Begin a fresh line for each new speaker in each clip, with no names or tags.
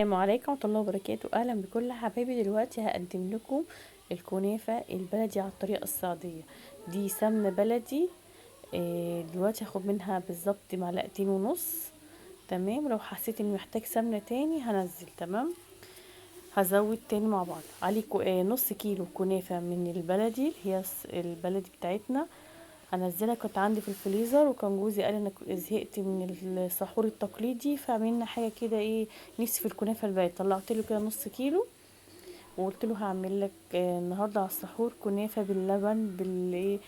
السلام عليكم ورحمة الله وبركاته. اهلا بكل حبايبي. دلوقتي هقدم لكم الكنافة البلدي على الطريقة السعودية. دي سمنة بلدي. دلوقتي هاخد منها بالظبط معلقتين ونص. تمام. لو حسيت اني محتاج سمنة تاني هنزل. تمام. هزود تاني مع بعض علي نص كيلو كنافة من البلدي اللي هي البلدي بتاعتنا. هنزلها. كنت عندي في الفريزر وكان جوزي قال انا زهقت من السحور التقليدي فعملنا حاجه كده ايه نفسي في الكنافه البلدي. طلعت له كده نص كيلو وقلت له هعمل لك النهارده على السحور كنافه باللبن بالايه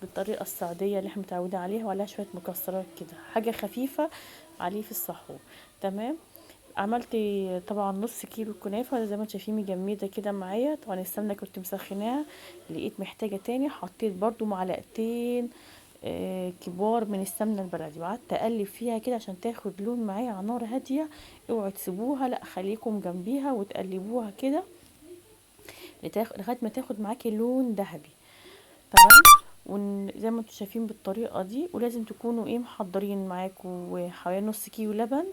بالطريقه السعوديه اللي احنا متعودين عليها وعليها شويه مكسرات كده حاجه خفيفه عليه في السحور. تمام. عملت طبعا نص كيلو كنافه زي ما انتم شايفين مجمده كده معايا. طبعا السمنه كنت مسخناها لقيت محتاجه تاني حطيت برضو معلقتين كبار من السمنه البلدي وقعدت اقلب فيها كده عشان تاخد لون معايا على نار هاديه. اوعوا تسيبوها، لا خليكم جنبيها وتقلبوها كده لغايه ما تاخد معاكي لون ذهبي. تمام. وزي ما انتم شايفين بالطريقه دي. ولازم تكونوا محضرين معاكم حوالي نص كيلو لبن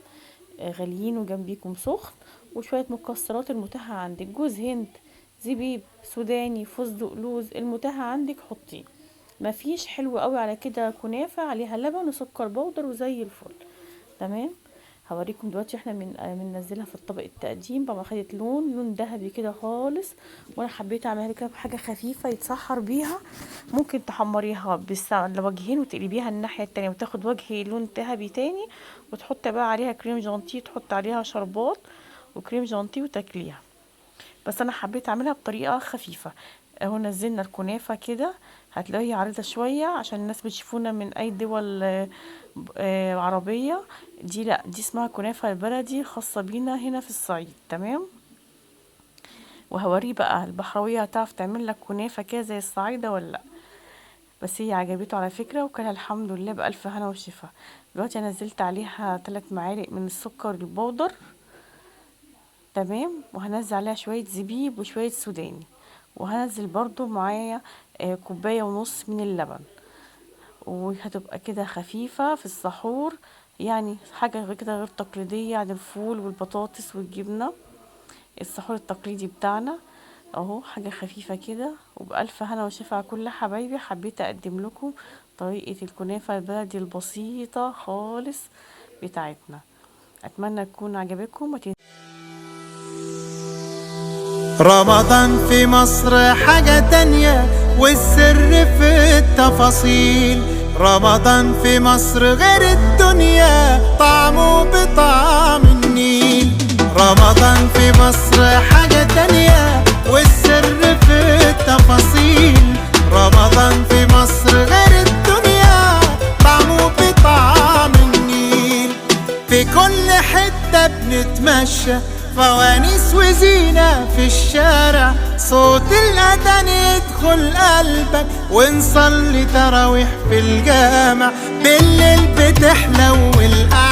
غاليين وجنبيكم سخن وشويه مكسرات المتاحه عندك، جوز هند، زبيب، سوداني، فستق، لوز، المتاحه عندك حطيه. مفيش حلو قوي على كده كنافه عليها لبن وسكر بودر وزي الفل. تمام. هوريكم دلوقتي احنا بننزلها في الطبق التقديم بعد ما خدت لون ذهبي كده خالص. وانا حبيت اعملها كده بحاجه خفيفه يتسحر بيها. ممكن تحمريها لوجهين وتقلبيها الناحيه التانية وتاخد وجه لون ذهبي تاني وتحط بقى عليها كريم جانتيه، تحط عليها شربات وكريم جانتيه وتاكليها. بس انا حبيت اعملها بطريقه خفيفه. اهو نزلنا الكنافه كده هتلاقيها عريضه شويه عشان الناس بتشوفونا من اي دول عربيه. دي لا، دي اسمها كنافه البلدي خاصه بينا هنا في الصعيد. تمام. وهوريه بقى البحراويه هتعرف تعمل لك كنافه كده زي الصعيده ولا لا. بس هي عجبته على فكره وكلها الحمد لله بالف هنا وشفا. دلوقتي انا نزلت عليها 3 معالق من السكر البودر. تمام. وهنزل عليها شويه زبيب وشويه سوداني وهنزل برضو معايا كوبايه ونص من اللبن. وهتبقى كده خفيفه في السحور، يعني حاجه كده غير تقليديه عن الفول والبطاطس والجبنه السحور التقليدي بتاعنا. اهو حاجه خفيفه كده وبألف هنا وشفا على كل حبايبي. حبيت اقدم لكم طريقه الكنافه البلدي البسيطه خالص بتاعتنا. اتمنى تكون عجبتكم.
رمضان في مصر حاجة تانية والسر في التفاصيل. رمضان في مصر غير الدنيا طعمه بطعم النيل. رمضان في مصر حاجة تانية والسر في التفاصيل. رمضان في مصر غير الدنيا طعمه بطعم النيل. في كل حتة بنتمشى فوانيس وزينة في الشارع، صوت الأذان يدخل قلبك ونصلي تراويح في الجامع. بالليل بتحلو القعدة